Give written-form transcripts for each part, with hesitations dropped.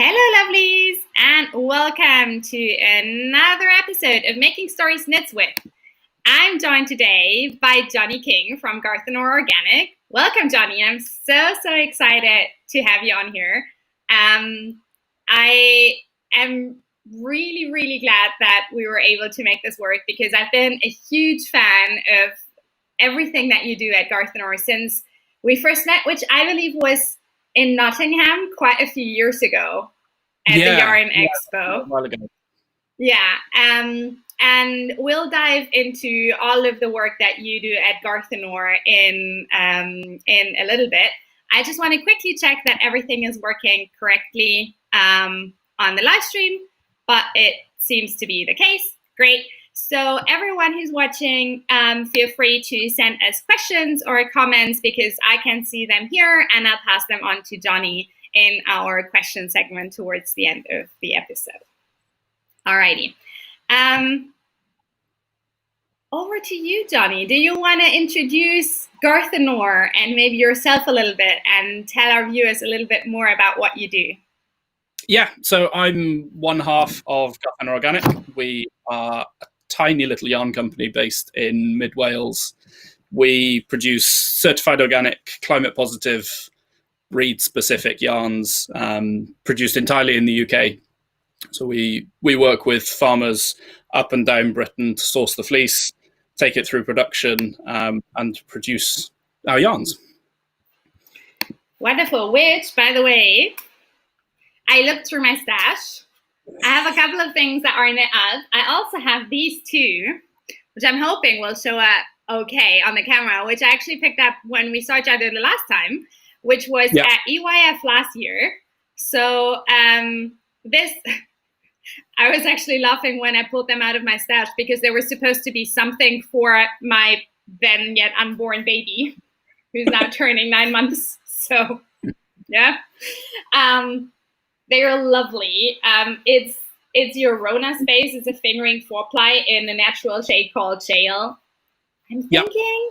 Hello, lovelies, and welcome to another episode of Making Stories Knits With. I'm joined today by Jonny King from Garthenor Organic. Welcome, Jonny. I'm so excited to have you on here. I am really glad that we were able to make this work because I've been a huge fan of everything that you do at Garthenor since we first met, which I believe was in Nottingham quite a few years ago at the Yarn Expo. A while ago. Yeah, and we'll dive into all of the work that you do at Garthenor in a little bit. I just want to quickly check that everything is working correctly on the live stream, but it seems to be the case. Great. So everyone who's watching, feel free to send us questions or comments because I can see them here and I'll pass them on to Jonny in our question segment towards the end of the episode. Alrighty. Over to you, Jonny. Do you want to introduce Garthenor and maybe yourself a little bit and tell our viewers a little bit more about what you do? Yeah, so I'm one half of Garthenor Organic. We are a tiny little yarn company based in mid Wales. We produce certified organic, climate positive, breed specific yarns produced entirely in the UK. So we work with farmers up and down Britain to source the fleece, take it through production and produce our yarns. Wonderful. Which, by the way, I looked through my stash. I have a couple of things that are knit up. I also have these two, which I'm hoping will show up okay on the camera, which I actually picked up when we saw each other the last time, which was at EYF last year. So this, I was actually laughing when I pulled them out of my stash because they were supposed to be something for my then yet unborn baby, who's now turning 9 months. So yeah. They are lovely. It's your Rona space. It's a fingering 4-ply in a natural shade called Shale. I'm thinking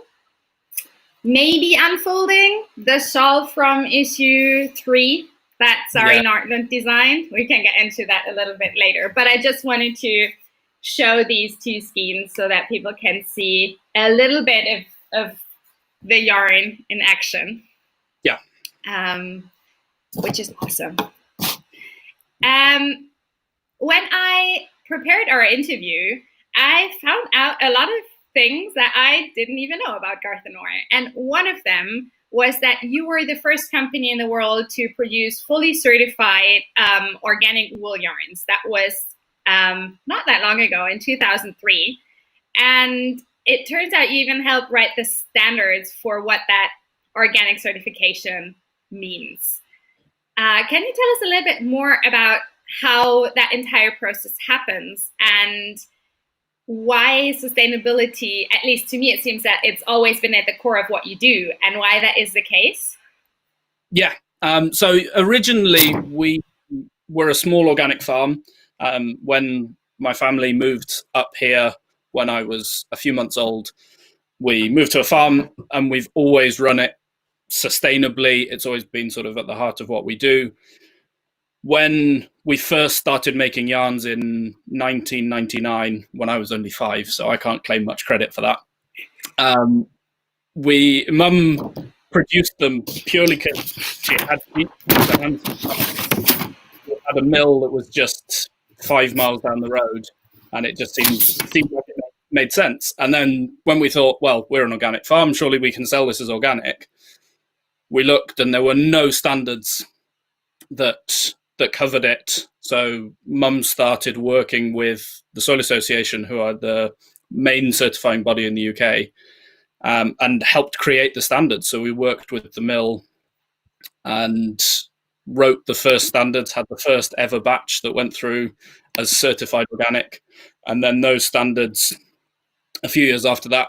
maybe unfolding the shawl from issue 3 that Sari Nordlund designed. We can get into that a little bit later. But I just wanted to show these two skeins so that people can see a little bit of the yarn in action. Yeah. Which is awesome. When I prepared our interview, I found out a lot of things that I didn't even know about Garthenor. And one of them was that you were the first company in the world to produce fully certified organic wool yarns. That was not that long ago, in 2003. And it turns out you even helped write the standards for what that organic certification means. Can you tell us a little bit more about how that entire process happens and why sustainability, at least to me, it seems that it's always been at the core of what you do and why that is the case? Yeah. So originally we were a small organic farm. When my family moved up here when I was a few months old, we moved to a farm and we've always run it sustainably. It's always been sort of at the heart of what we do. When we first started making yarns in 1999, when I was only 5, so I can't claim much credit for that. Mum produced them purely because she had a mill that was just 5 miles down the road, and it just seemed like it made sense. And then when we thought, well, we're an organic farm, surely we can sell this as organic. We looked and there were no standards that covered it. So Mum started working with the Soil Association, who are the main certifying body in the UK, and helped create the standards. So we worked with the mill and wrote the first standards, had the first ever batch that went through as certified organic. And then those standards, a few years after that,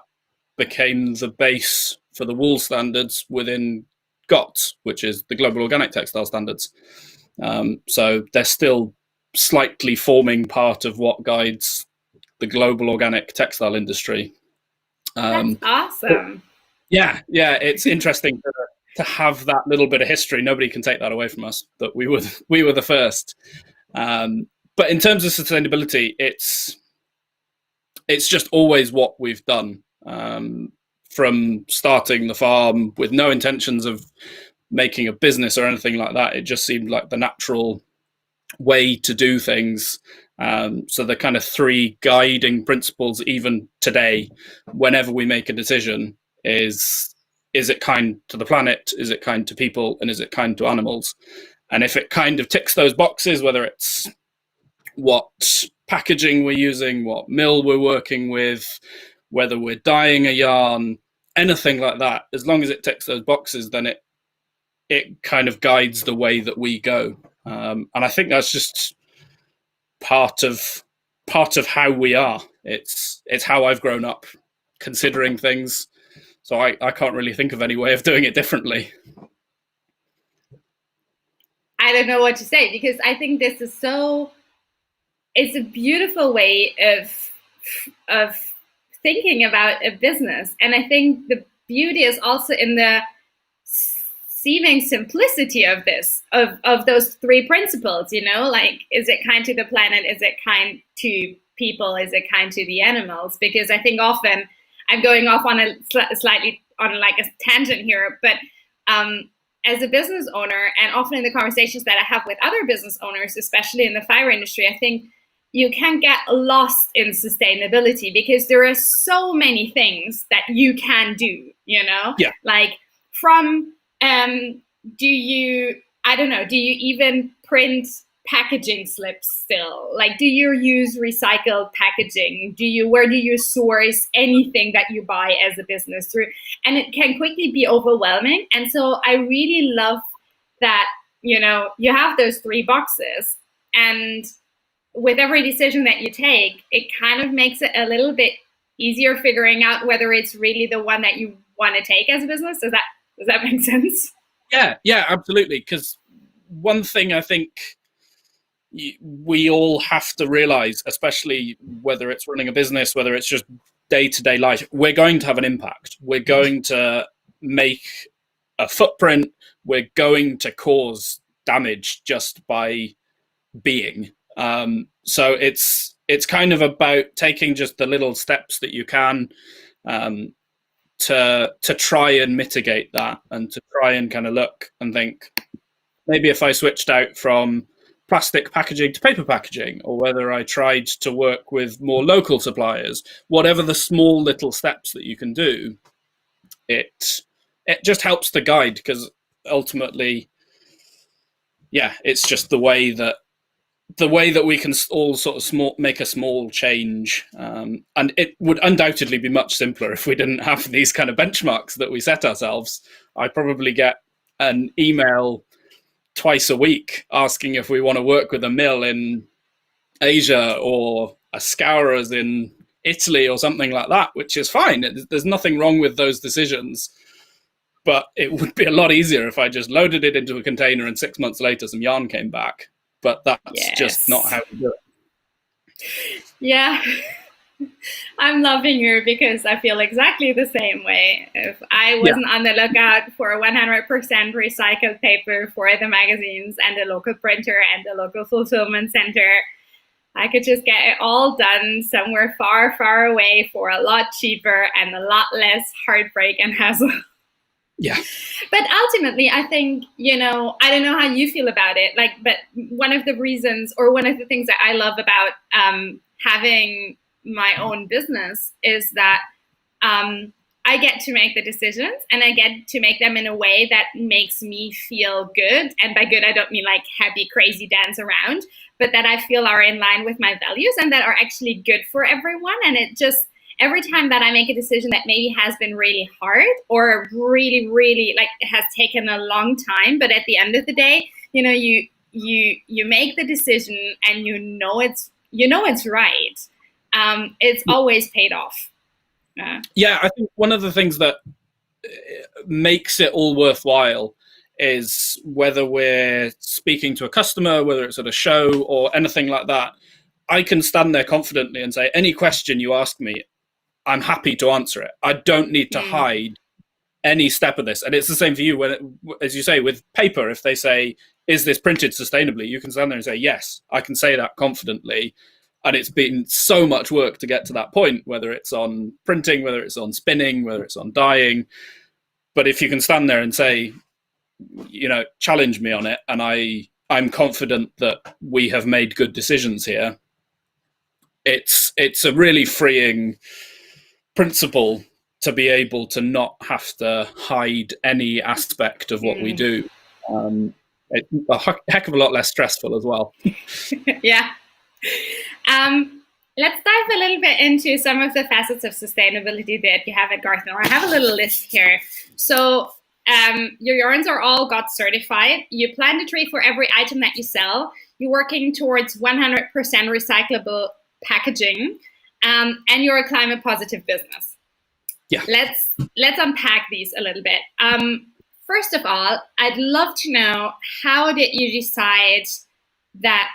became the base for the wool standards within GOTS, which is the Global Organic Textile Standards. So they're still slightly forming part of what guides the global organic textile industry. That's awesome. Yeah, it's interesting have that little bit of history. Nobody can take that away from us, that we were the first. But in terms of sustainability, it's just always what we've done, from starting the farm with no intentions of making a business or anything like that. It just seemed like the natural way to do things. So the kind of three guiding principles, even today, whenever we make a decision, is it kind to the planet, is it kind to people, and is it kind to animals? And if it kind of ticks those boxes, whether it's what packaging we're using, what mill we're working with, whether we're dyeing a yarn, anything like that, as long as it ticks those boxes, then it kind of guides the way that we go. And I think that's just part of how we are. It's how I've grown up considering things. So I can't really think of any way of doing it differently. I don't know what to say, because I think this is it's a beautiful way of thinking about a business. And I think the beauty is also in the seeming simplicity of this, of those three principles, like, is it kind to the planet? Is it kind to people? Is it kind to the animals? Because I think often I'm going off on a slightly on like a tangent here, but as a business owner, and often in the conversations that I have with other business owners, especially in the fiber industry, I think you can get lost in sustainability because there are so many things that you can do, Yeah. like from, do you even print packaging slips still? Like, do you use recycled packaging? Where do you source anything that you buy as a business through? And it can quickly be overwhelming. And so I really love that, you have those three boxes, and with every decision that you take, it kind of makes it a little bit easier figuring out whether it's really the one that you want to take as a business. Does that make sense? Yeah, absolutely. Because one thing I think we all have to realize, especially whether it's running a business, whether it's just day-to-day life, we're going to have an impact. We're going to make a footprint. We're going to cause damage just by being. So it's kind of about taking just the little steps that you can, to try and mitigate that, and to try and kind of look and think, maybe if I switched out from plastic packaging to paper packaging, or whether I tried to work with more local suppliers, whatever the small little steps that you can do, it just helps to guide, because ultimately, yeah, it's just the way that we can all sort of make a small change. And it would undoubtedly be much simpler if we didn't have these kind of benchmarks that we set ourselves. I probably get an email twice a week asking if we want to work with a mill in Asia or a scourers in Italy or something like that, which is fine. There's nothing wrong with those decisions. But it would be a lot easier if I just loaded it into a container and 6 months later some yarn came back. But that's just not how we do it. Yeah. I'm loving you, because I feel exactly the same way. If I wasn't on the lookout for 100% recycled paper for the magazines and the local printer and the local fulfillment center, I could just get it all done somewhere far, far away for a lot cheaper and a lot less heartbreak and hassle. Yeah. But ultimately, I think, I don't know how you feel about it, but one of the reasons, or one of the things that I love about having my own business is that I get to make the decisions, and I get to make them in a way that makes me feel good. And by good, I don't mean like happy, crazy dance around, but that I feel are in line with my values and that are actually good for everyone. And it just, every time that I make a decision that maybe has been really hard or really, really has taken a long time, but at the end of the day, you make the decision and it's right. It's always paid off. Yeah, I think one of the things that makes it all worthwhile is whether we're speaking to a customer, whether it's at a show or anything like that, I can stand there confidently and say, any question you ask me, I'm happy to answer it. I don't need to hide any step of this. And it's the same for you when, as you say, with paper, if they say, is this printed sustainably? You can stand there and say, yes, I can say that confidently. And it's been so much work to get to that point, whether it's on printing, whether it's on spinning, whether it's on dyeing. But if you can stand there and say, challenge me on it, and I'm confident that we have made good decisions here, it's a really freeing principle to be able to not have to hide any aspect of what we do. It's a heck of a lot less stressful as well. Yeah. Let's dive a little bit into some of the facets of sustainability that you have at Garthenor. I have a little list here. So your yarns are all GOTS certified. You plant a tree for every item that you sell. You're working towards 100% recyclable packaging, and you're a climate positive business. Yeah. Let's unpack these a little bit. First of all, I'd love to know, how did you decide that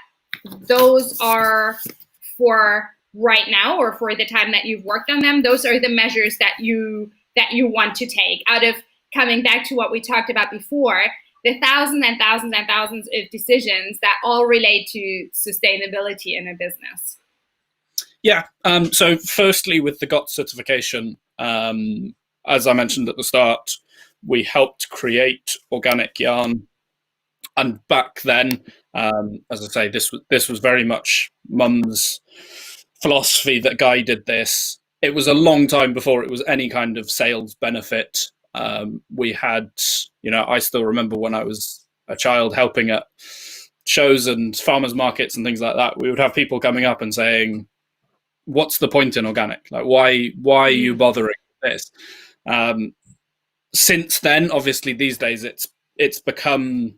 those are, for right now or for the time that you've worked on them, those are the measures that you want to take out of, coming back to what we talked about before, the thousands and thousands and thousands of decisions that all relate to sustainability in a business? Yeah. So firstly, with the GOTS certification, as I mentioned at the start, we helped create organic yarn. And back then, as I say, this was very much Mum's philosophy that guided this. It was a long time before it was any kind of sales benefit. We had, I still remember when I was a child helping at shows and farmers markets and things like that, we would have people coming up and saying, what's the point in organic? Like, why are you bothering with this? Since then, obviously, these days it's become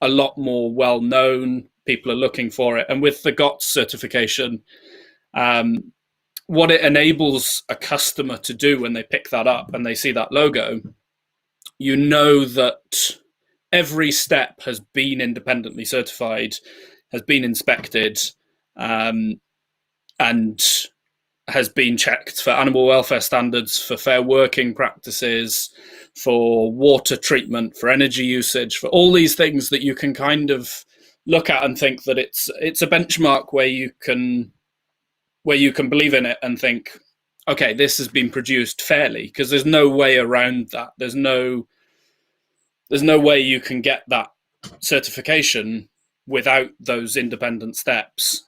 a lot more well known. People are looking for it, and with the GOTS certification, what it enables a customer to do when they pick that up and they see that logo, that every step has been independently certified, has been inspected, and has been checked for animal welfare standards, for fair working practices, for water treatment, for energy usage, for all these things that you can kind of look at and think that it's a benchmark where you can believe in it and think, okay, this has been produced fairly, because there's no way around that. There's no way you can get that certification without those independent steps.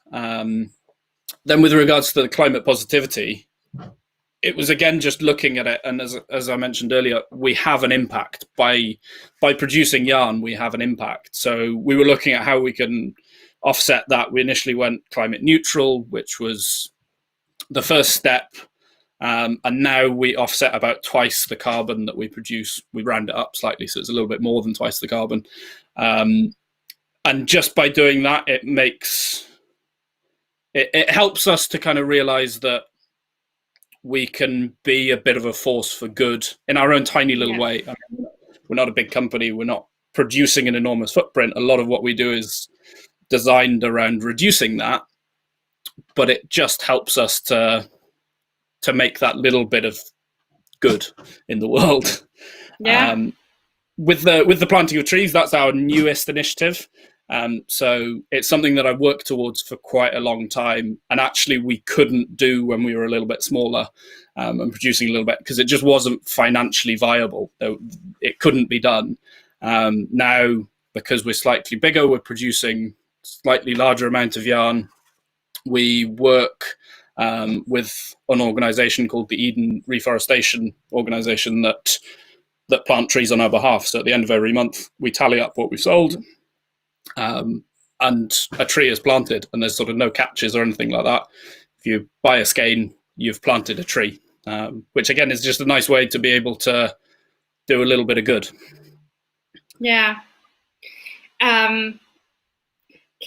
Then with regards to the climate positivity, it was again just looking at it, and as I mentioned earlier, we have an impact by producing yarn. We have an impact, so we were looking at how we can offset that. We initially went climate neutral, which was the first step, and now we offset about twice the carbon that we produce. We round it up slightly, so it's a little bit more than twice the carbon, and just by doing that, it helps us to kind of realize that we can be a bit of a force for good in our own tiny little way. I mean, we're not a big company. We're not producing an enormous footprint. A lot of what we do is designed around reducing that, but it just helps us to make that little bit of good in the world. Yeah. With the planting of trees, that's our newest initiative. So it's something that I've worked towards for quite a long time, and actually we couldn't do when we were a little bit smaller and producing a little bit, because it just wasn't financially viable. It couldn't be done. Now, because we're slightly bigger, we're producing slightly larger amount of yarn. We work with an organisation called the Eden Reforestation Organisation that plant trees on our behalf. So at the end of every month, we tally up what we sold. And a tree is planted, and there's sort of no catches or anything like that. If you buy a skein, you've planted a tree, which again is just a nice way to be able to do a little bit of good. Yeah. Can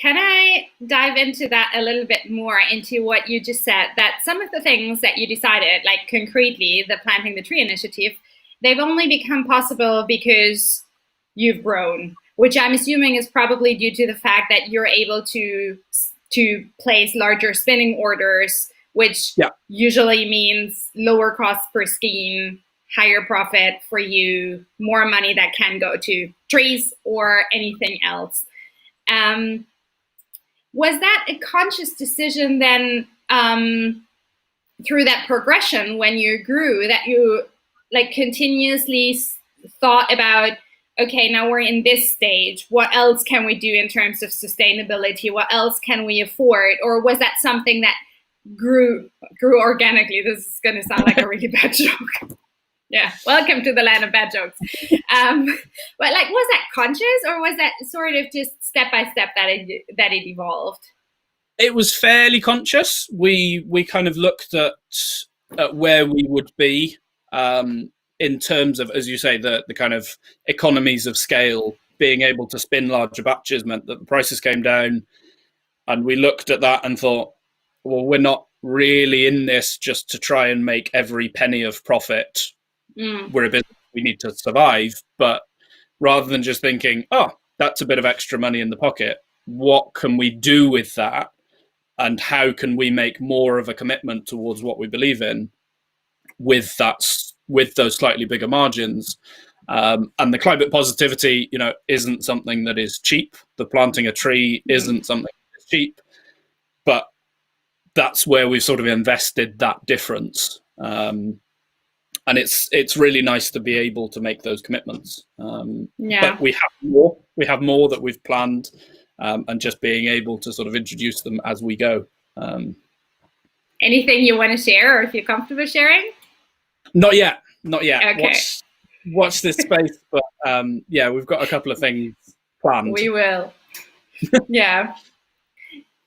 I dive into that a little bit more, into what you just said, that some of the things that you decided, like concretely the Planting the Tree initiative, they've only become possible because you've grown, which I'm assuming is probably due to the fact that you're able to place larger spinning orders, which usually means lower cost per skein, higher profit for you, more money that can go to trees or anything else. Was that a conscious decision then, through that progression when you grew, that you like continuously thought about, okay, now we're in this stage, what else can we do in terms of sustainability, what else can we afford? Or was that something that grew organically? This is going to sound like a really bad joke. Yeah, welcome to the land of bad jokes. But like, was that conscious, or was that sort of just step by step that it evolved? It was fairly conscious. We kind of looked at where we would be in terms of, as you say, the kind of economies of scale. Being able to spin larger batches meant that the prices came down, and we looked at that and thought, well, we're not really in this just to try and make every penny of profit. We're a business, we need to survive. But rather than just thinking, oh, that's a bit of extra money in the pocket, what can we do with that? And how can we make more of a commitment towards what we believe in with those slightly bigger margins? And the climate positivity, isn't something that is cheap. The planting a tree isn't something that is cheap, but that's where we've sort of invested that difference. And it's really nice to be able to make those commitments. But we have more that we've planned. And just being able to sort of introduce them as we go. Anything you want to share, or if you're comfortable sharing? Not yet. Okay. Watch this space, but we've got a couple of things planned. We will. Yeah.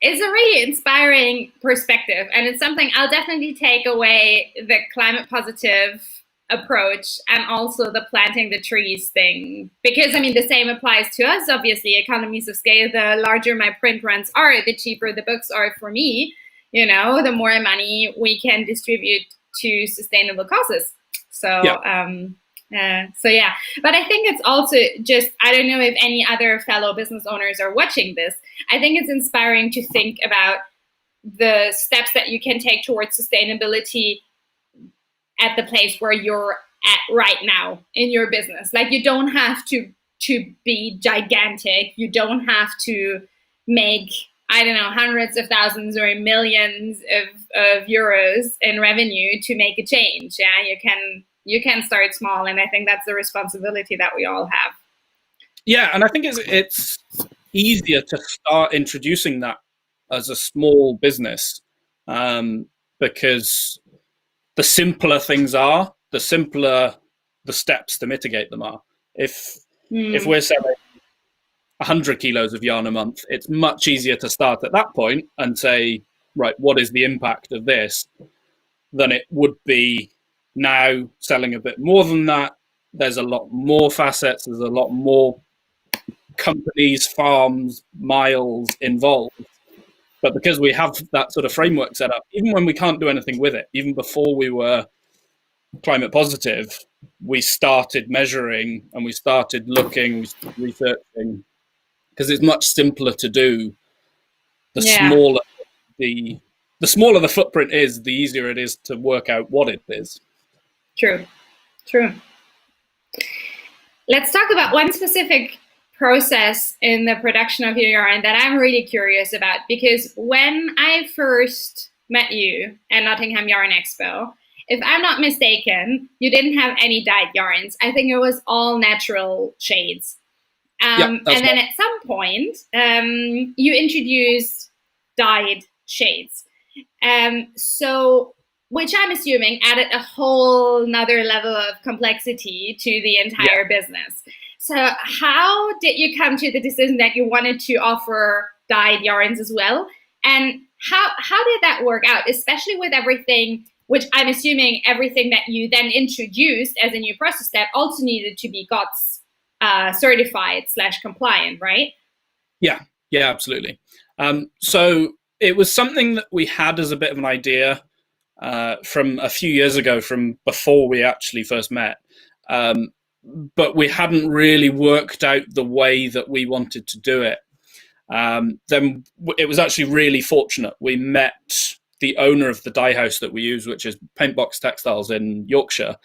It's a really inspiring perspective, and it's something I'll definitely take away, the climate positive approach and also the planting the trees thing, because the same applies to us. Obviously, economies of scale, the larger my print runs are, the cheaper the books are for me, the more money we can distribute to sustainable causes. So but I think it's also just, I don't know if any other fellow business owners are watching this, I think it's inspiring to think about the steps that you can take towards sustainability at the place where you're at right now in your business. Like, you don't have to be gigantic. You don't have to make, hundreds of thousands or millions of euros in revenue to make a change. Yeah, you can start small, and I think that's the responsibility that we all have. Yeah, and I think it's easier to start introducing that as a small business, because the simpler things are, the simpler the steps to mitigate them are. If we're selling 100 kilos of yarn a month, it's much easier to start at that point and say, right, what is the impact of this, than it would be now selling a bit more than that. There's a lot more facets, there's a lot more companies, farms, miles involved. But because we have that sort of framework set up, even when we can't do anything with it, even before we were climate positive, we started measuring and we started looking, we started researching, because it's much simpler to do. The smaller the footprint is, the easier it is to work out what it is. True. Let's talk about one specific process in the production of your yarn that I'm really curious about, because when I first met you at Nottingham Yarn Expo, if I'm not mistaken, you didn't have any dyed yarns. I think it was all natural shades. And then at some point, you introduced dyed shades. So, which I'm assuming added a whole nother level of complexity to the entire business. So how did you come to the decision that you wanted to offer dyed yarns as well? And how did that work out, especially with everything, which I'm assuming everything that you then introduced as a new process step also needed to be GOTS certified / compliant, right? Yeah, absolutely. So it was something that we had as a bit of an idea from a few years ago, from before we actually first met. But we hadn't really worked out the way that we wanted to do it. Then it was actually really fortunate. We met the owner of the dye house that we use, which is Paintbox Textiles in Yorkshire.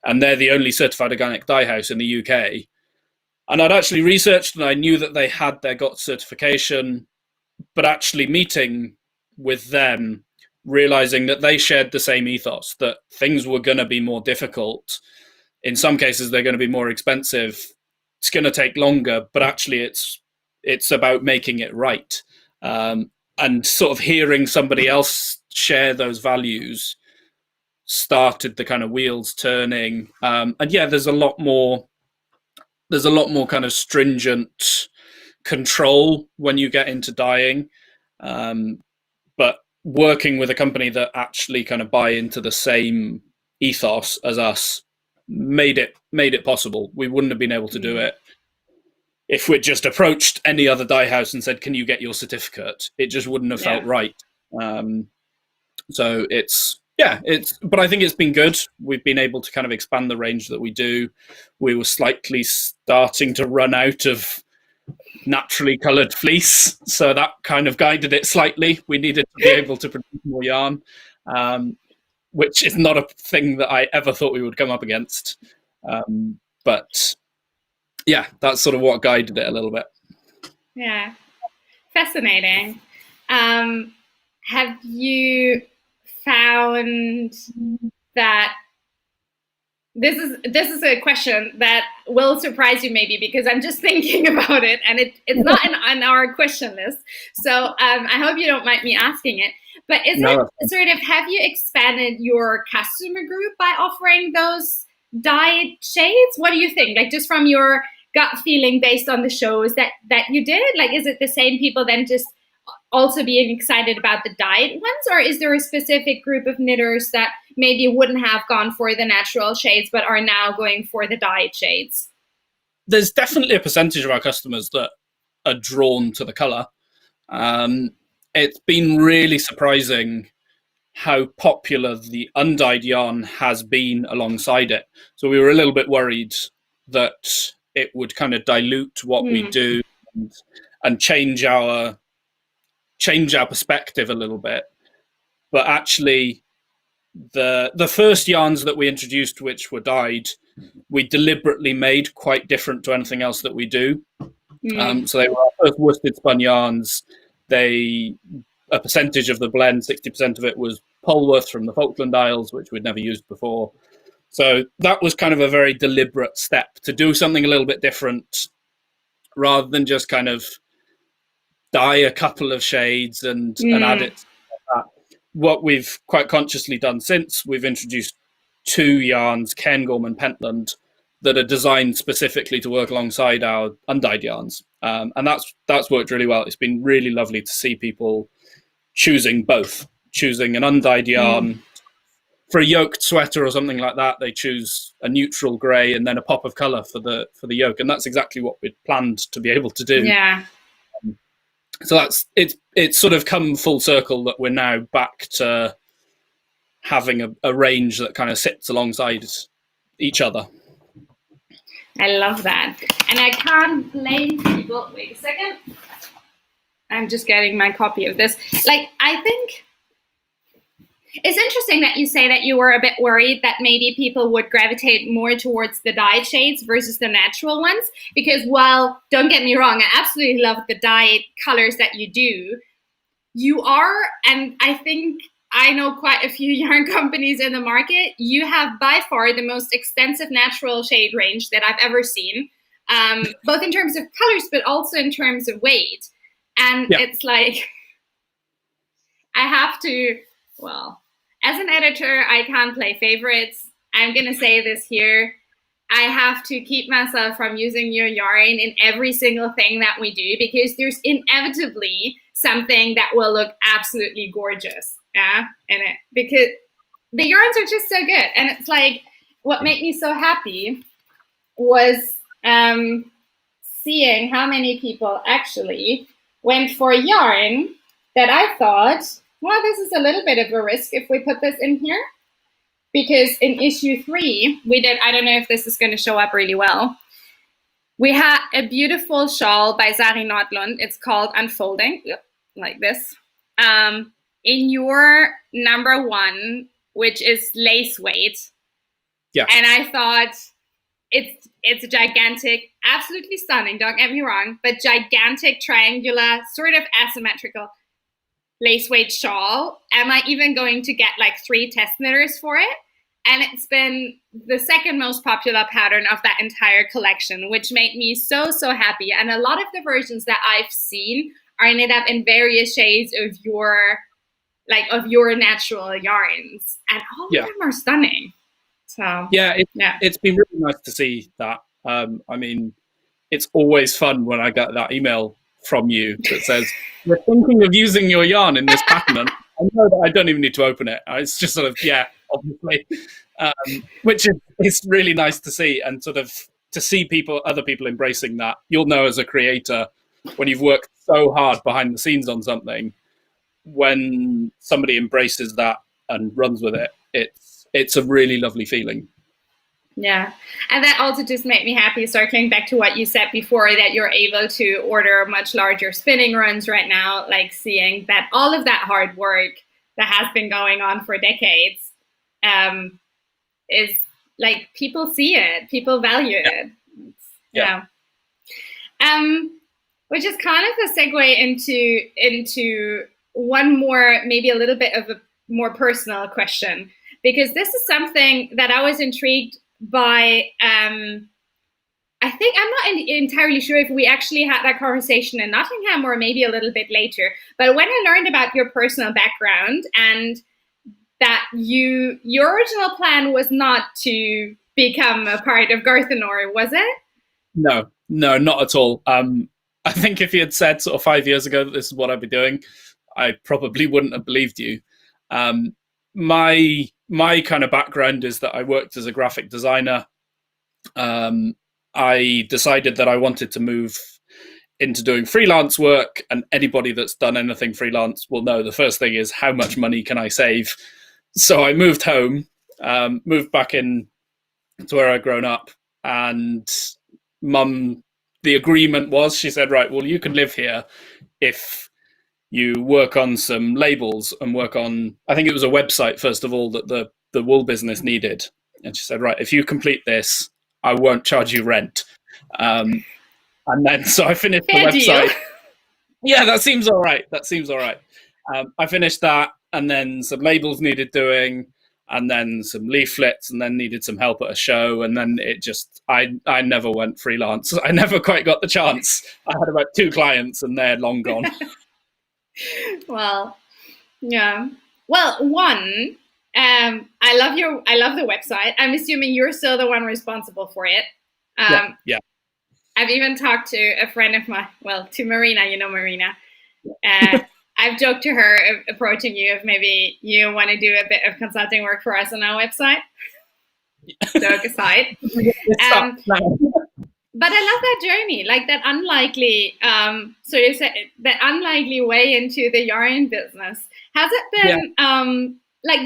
and they're the only certified organic dye house in the UK. And I'd actually researched, and I knew that they had their GOTS certification, but actually meeting with them, realizing that they shared the same ethos, that things were going to be more difficult. In some cases, they're going to be more expensive. It's going to take longer, but actually it's about making it right. And sort of hearing somebody else share those values started the kind of wheels turning. And yeah, there's a lot more kind of stringent control when you get into dyeing. But working with a company that actually kind of buy into the same ethos as us made it possible. We wouldn't have been able to do it if we'd just approached any other dye house and said, "Can you get your certificate?" It just wouldn't have felt right. So but I think it's been good. We've been able to kind of expand the range that we do. We were slightly starting to run out of naturally coloured fleece, so that kind of guided it slightly. We needed to be able to produce more yarn, which is not a thing that I ever thought we would come up against. But yeah, that's sort of what guided it a little bit. Yeah, fascinating. Have you found that this is a question that will surprise you maybe, because I'm just thinking about it and it's not on our question list. So I hope you don't mind me asking it. But is it sort of, have you expanded your customer group by offering those dyed shades? What do you think? Like, just from your gut feeling based on the shows that you did, like, is it the same people then just also being excited about the dyed ones, or is there a specific group of knitters that maybe wouldn't have gone for the natural shades but are now going for the dyed shades? There's definitely a percentage of our customers that are drawn to the colour. It's been really surprising how popular the undyed yarn has been alongside it. So we were a little bit worried that it would kind of dilute what we do and change our perspective a little bit. But actually, the first yarns that we introduced, which were dyed, we deliberately made quite different to anything else that we do. So they were our first worsted spun yarns. A percentage of the blend, 60% of it, was Polworth from the Falkland Isles, which we'd never used before. So that was kind of a very deliberate step to do something a little bit different, rather than just kind of dye a couple of shades and add it. What we've quite consciously done since, we've introduced 2 yarns, Cairngorm and Pentland, that are designed specifically to work alongside our undyed yarns. And that's worked really well. It's been really lovely to see people choosing both, choosing an undyed yarn. For a yoked sweater or something like that, they choose a neutral grey and then a pop of colour for the yoke. And that's exactly what we'd planned to be able to do. Yeah. So it's sort of come full circle that we're now back to having a range that kind of sits alongside each other. I love that. And I can't blame people. Wait a second. I'm just getting my copy of this. Like, I think it's interesting that you say that you were a bit worried that maybe people would gravitate more towards the dyed shades versus the natural ones. Because while, don't get me wrong, I absolutely love the dyed colors that you do, you are, and I think I know quite a few yarn companies in the market, you have by far the most extensive natural shade range that I've ever seen, both in terms of colors, but also in terms of weight. And it's like, I have to, well, as an editor, I can't play favorites. I'm going to say this here. I have to keep myself from using your yarn in every single thing that we do, because there's inevitably something that will look absolutely gorgeous in it, because the yarns are just so good. And it's like, what made me so happy was seeing how many people actually went for yarn that I thought, well, this is a little bit of a risk if we put this in here. Because in issue 3, we did, I don't know if this is going to show up really well, we had a beautiful shawl by Sari Nordlund. It's called Unfolding, like this. In your number 1, which is lace weight, Yeah. And I thought it's a gigantic, absolutely stunning, don't get me wrong, but gigantic, triangular, sort of asymmetrical lace weight shawl. Am I even going to get like 3 test knitters for it? And it's been the second most popular pattern of that entire collection, which made me so, so happy. And a lot of the versions that I've seen are knit up in various shades of your natural yarns. And all of them are stunning. So it's been really nice to see that. I mean, it's always fun when I get that email from you that says, we're thinking of using your yarn in this pattern. And I know that I don't even need to open it. It's just sort of, obviously, which is really nice to see, and sort of to see other people embracing that. You'll know as a creator, when you've worked so hard behind the scenes on something, when somebody embraces that and runs with it, it's a really lovely feeling. Yeah. And that also just made me happy, circling back to what you said before, that you're able to order much larger spinning runs right now, like seeing that all of that hard work that has been going on for decades is like, people see it, people value it. Which is kind of a segue into one more, maybe a little bit of a more personal question, because this is something that I was intrigued by. I think I'm not entirely sure if we actually had that conversation in Nottingham or maybe a little bit later. But when I learned about your personal background and that your original plan was not to become a part of Garthenor, was it? No, not at all. I think if you had said sort of 5 years ago that this is what I'd be doing, I probably wouldn't have believed you. My kind of background is that I worked as a graphic designer. I decided that I wanted to move into doing freelance work, and anybody that's done anything freelance will know the first thing is, how much money can I save? So I moved home, moved back in to where I'd grown up, and Mum, the agreement was, she said, right, well, you can live here if you work on some labels and work on, I think it was a website, first of all, that the wool business needed. And she said, right, if you complete this, I won't charge you rent. And then, so I finished the website. Yeah, that seems all right. I finished that, and then some labels needed doing, and then some leaflets, and then needed some help at a show. And then it just, I never went freelance. I never quite got the chance. I had about 2 clients, and they're long gone. Well, yeah. Well, one, I love the website. I'm assuming you're still the one responsible for it. Yeah. I've even talked to a friend of mine, to Marina, you know Marina. I've joked to her approaching you if maybe you want to do a bit of consulting work for us on our website. Joke aside. But I love that journey, like that unlikely, so you said that unlikely way into the yarn business. Has it been like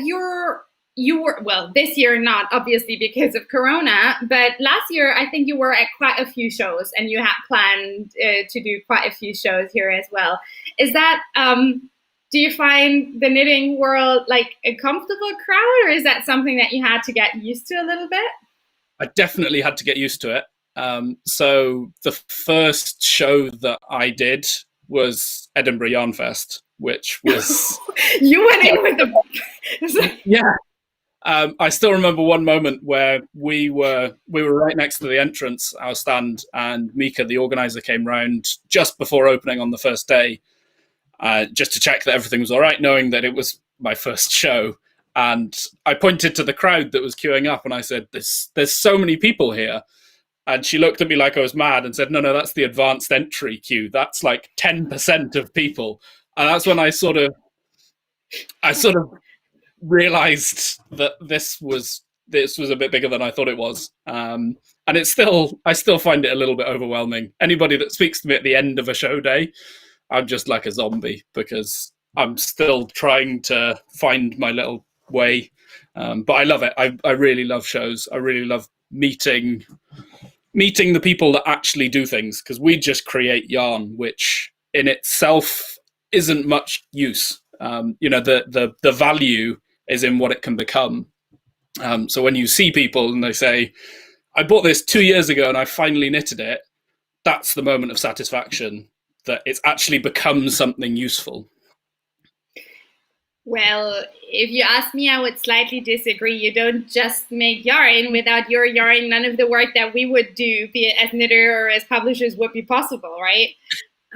you were, well, this year not obviously because of Corona, but last year I think you were at quite a few shows, and you had planned to do quite a few shows here as well. Is that do you find the knitting world like a comfortable crowd, or is that something that you had to get used to a little bit? I definitely had to get used to it. So the first show that I did was Edinburgh Yarn Fest, which was you went in with the yeah. I still remember one moment where we were right next to the entrance, our stand, and Mika, the organizer, came round just before opening on the first day, just to check that everything was all right, knowing that it was my first show. And I pointed to the crowd that was queuing up, and I said, "There's so many people here." And she looked at me like I was mad and said, no, that's the advanced entry queue. That's like 10% of people. And that's when I sort of realized that this was a bit bigger than I thought it was. And I still find it a little bit overwhelming. Anybody that speaks to me at the end of a show day, I'm just like a zombie, because I'm still trying to find my little way. But I love it. I really love shows. I really love meeting the people that actually do things, because we just create yarn, which in itself isn't much use. The value is in what it can become. So when you see people and they say, I bought this 2 years ago and I finally knitted it, that's the moment of satisfaction that it's actually become something useful. Well, if you ask me, I would slightly disagree. You don't just make yarn. Without your yarn, none of the work that we would do, be it as knitter or as publishers, would be possible, right?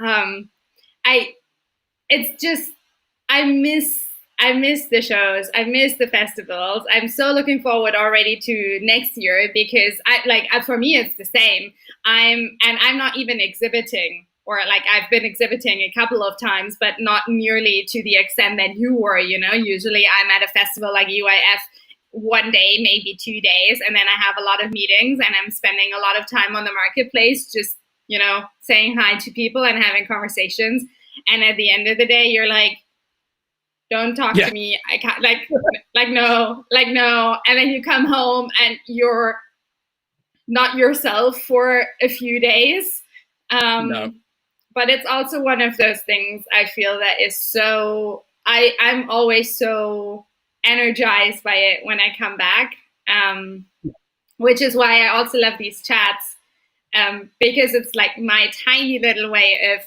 I it's just I miss the shows. I miss the festivals. I'm so looking forward already to next year because for me it's the same. I'm not even exhibiting, or like I've been exhibiting a couple of times, but not nearly to the extent that you were, you know. Usually I'm at a festival like UIF one day, maybe 2 days, and then I have a lot of meetings and I'm spending a lot of time on the marketplace just, you know, saying hi to people and having conversations. And at the end of the day, you're like, don't talk to me. I can't, no. And then you come home and you're not yourself for a few days. No. But it's also one of those things I feel that is so, I'm always so energized by it when I come back, which is why I also love these chats, because it's like my tiny little way of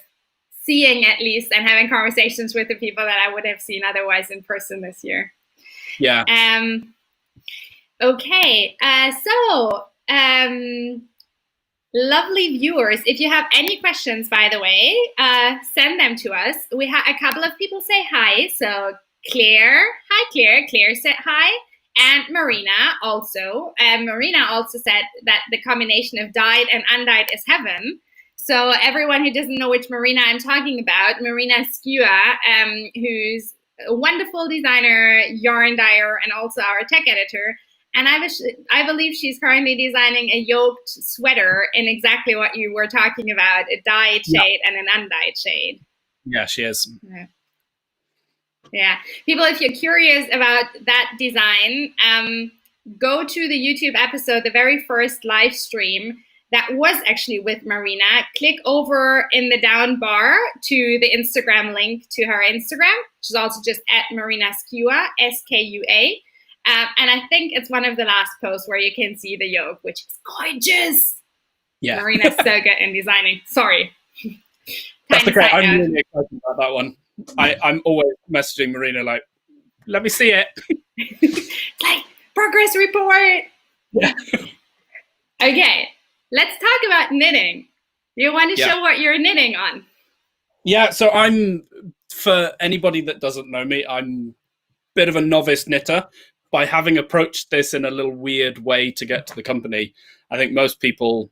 seeing at least and having conversations with the people that I would have seen otherwise in person this year. Yeah. Okay. Lovely viewers, if you have any questions, by the way, send them to us. We had a couple of people say hi. So Claire, hi Claire. Claire said hi. And Marina also. Marina also said that the combination of dyed and undyed is heaven. So everyone who doesn't know which Marina I'm talking about, Marina Skua, who's a wonderful designer, yarn dyer, and also our tech editor. And I believe she's currently designing a yoked sweater in exactly what you were talking about, a dyed shade and an undyed shade. Yeah, she is. Yeah. People, if you're curious about that design, go to the YouTube episode, the very first live stream that was actually with Marina. Click over in the down bar to the Instagram link to her Instagram, which is also just at Marina Skua, Skua. And I think it's one of the last posts where you can see the yoke, which is gorgeous. Yeah. Marina's so good in designing. Sorry. That's okay. I'm really excited about that one. I'm always messaging Marina like, let me see it. Like, progress report. Yeah. Okay. Let's talk about knitting. You want to show what you're knitting on? Yeah, so for anybody that doesn't know me, I'm a bit of a novice knitter. By having approached this in a little weird way to get to the company, I think most people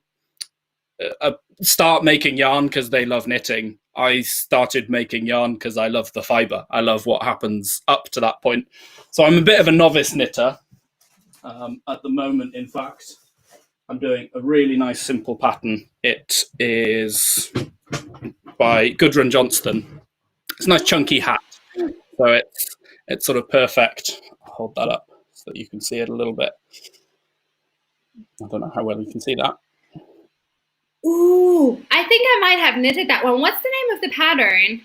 start making yarn because they love knitting. I started making yarn because I love the fibre. I love what happens up to that point. So I'm a bit of a novice knitter. At the moment, in fact, I'm doing a really nice simple pattern. It is by Gudrun Johnston. It's a nice chunky hat. So it's sort of perfect. I'll hold that up so that you can see it a little bit. I don't know how well you can see that. Ooh, I think I might have knitted that one. What's the name of the pattern?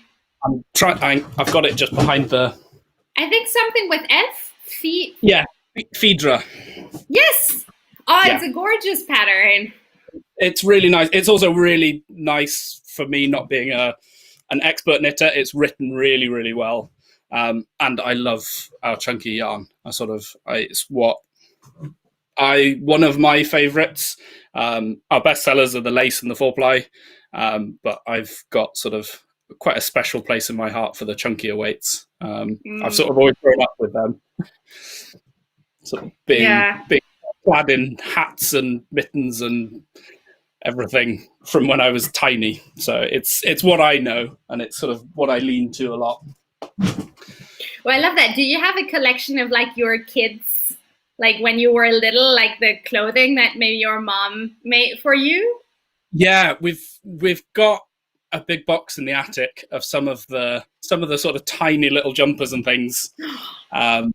I've got it just behind the... I think something with F? Yeah, Phaedra. Yes! Oh, it's a gorgeous pattern. It's really nice. It's also really nice for me not being an expert knitter. It's written really, really well. And I love our chunky yarn. It's one of my favorites. Our best sellers are the lace and the 4-ply, but I've got sort of quite a special place in my heart for the chunkier weights. I've sort of always grown up with them. Sort of being clad in hats and mittens and everything from when I was tiny. So it's what I know, and it's sort of what I lean to a lot. Well, I love that. Do you have a collection of like your kids, like when you were little, like the clothing that maybe your mom made for you? Yeah, we've got a big box in the attic of some of the sort of tiny little jumpers and things. And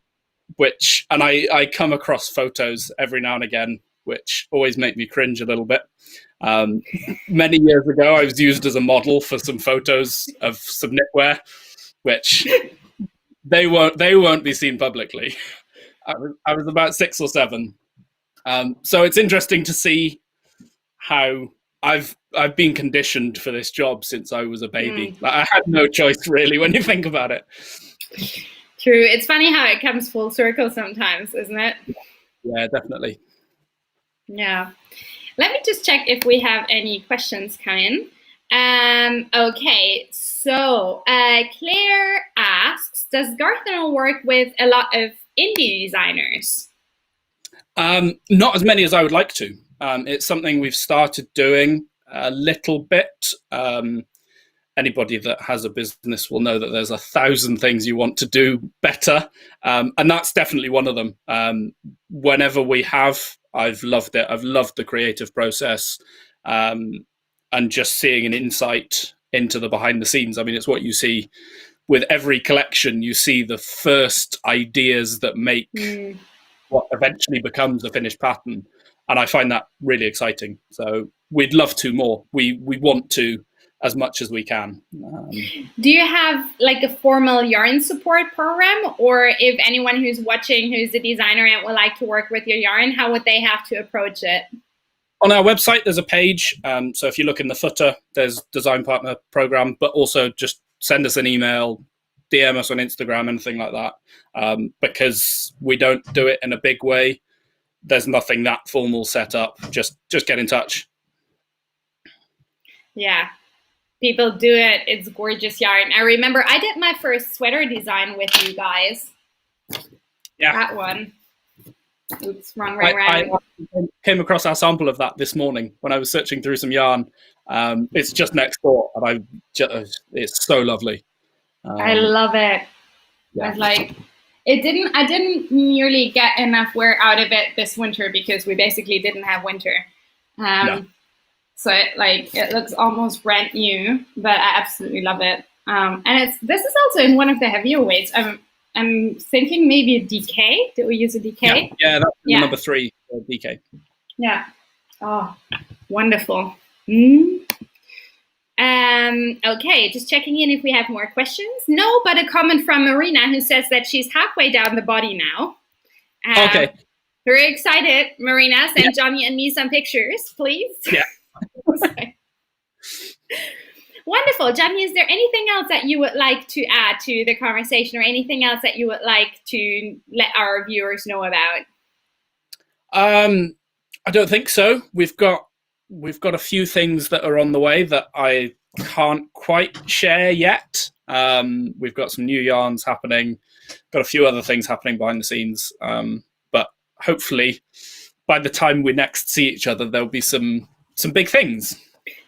I come across photos every now and again, which always make me cringe a little bit. Many years ago, I was used as a model for some photos of some knitwear, which they won't be seen publicly. I was about 6 or 7. So it's interesting to see how I've been conditioned for this job since I was a baby. Like, I had no choice really when you think about it. True. It's funny how it comes full circle sometimes, isn't it? Yeah, definitely. Yeah. Let me just check if we have any questions come in. Okay, so Claire asks, does Garthenor work with a lot of indie designers? Not as many as I would like to. It's something we've started doing a little bit. Anybody that has a business will know that there's 1,000 things you want to do better. And that's definitely one of them. Whenever we have, I've loved it. I've loved the creative process, and just seeing an insight into the behind the scenes. I mean, it's what you see with every collection. You see the first ideas that make what eventually becomes a finished pattern. And I find that really exciting. So we'd love to more. We want to as much as we can. Do you have like a formal yarn support program? Or if anyone who's watching who's a designer and would like to work with your yarn, how would they have to approach it? On our website, there's a page. So if you look in the footer, there's Design Partner Program, but also just send us an email, DM us on Instagram, anything like that. Because we don't do it in a big way. There's nothing that formal set up. Just get in touch. Yeah, people do it. It's gorgeous yarn. I remember I did my first sweater design with you guys. Yeah. That one. Oops, wrong. I came across our sample of that this morning when I was searching through some yarn. It's just next door, and it's so lovely. I love it. Yeah. I was like, I didn't nearly get enough wear out of it this winter because we basically didn't have winter. No. So it looks almost brand new, but I absolutely love it. And this is also in one of the heavier weights. I'm thinking maybe a DK. Did we use a DK? Yeah, that's number 3, DK. Yeah. Oh, wonderful. Okay, just checking in if we have more questions. No, but a comment from Marina who says that she's halfway down the body now. Okay. Very excited, Marina. Send Jonny and me some pictures, please. Yeah. Wonderful. Jonny, is there anything else that you would like to add to the conversation, or anything else that you would like to let our viewers know about? I don't think so. We've got a few things that are on the way that I can't quite share yet. We've got some new yarns happening, got a few other things happening behind the scenes. But hopefully by the time we next see each other, there'll be some big things.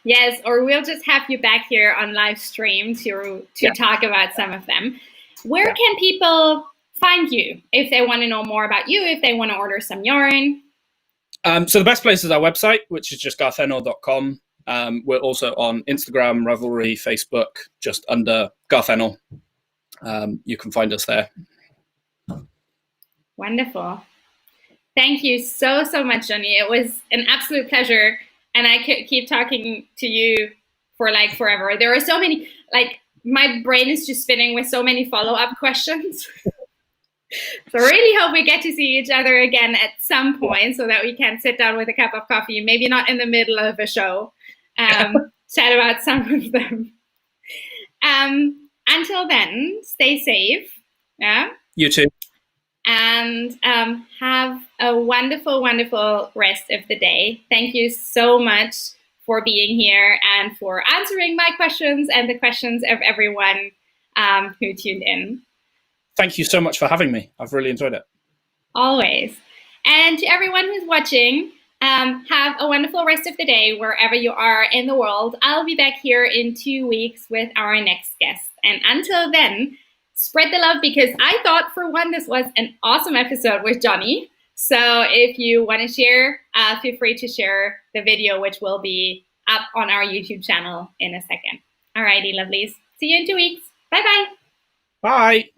Yes, or we'll just have you back here on live stream to talk about some of them. Where can people find you if they want to know more about you, if they want to order some yarn? So the best place is our website, which is just garthenor.com. We're also on Instagram, Ravelry, Facebook, just under Garthenor. You can find us there. Wonderful. Thank you so much, Jonny. It was an absolute pleasure. And I could keep talking to you for like forever. There are so many, like my brain is just spinning with so many follow-up questions. So I really hope we get to see each other again at some point so that we can sit down with a cup of coffee, maybe not in the middle of a show, chat about some of them. Until then, stay safe. Yeah. You too. And have a wonderful, wonderful rest of the day. Thank you so much for being here and for answering my questions and the questions of everyone who tuned in. Thank you so much for having me. I've really enjoyed it. Always. And to everyone who's watching, have a wonderful rest of the day wherever you are in the world. I'll be back here in 2 weeks with our next guest. And until then, spread the love, because I thought for one, this was an awesome episode with Jonny. So if you want to share, feel free to share the video, which will be up on our YouTube channel in a second. Alrighty, lovelies. See you in 2 weeks. Bye-bye. Bye.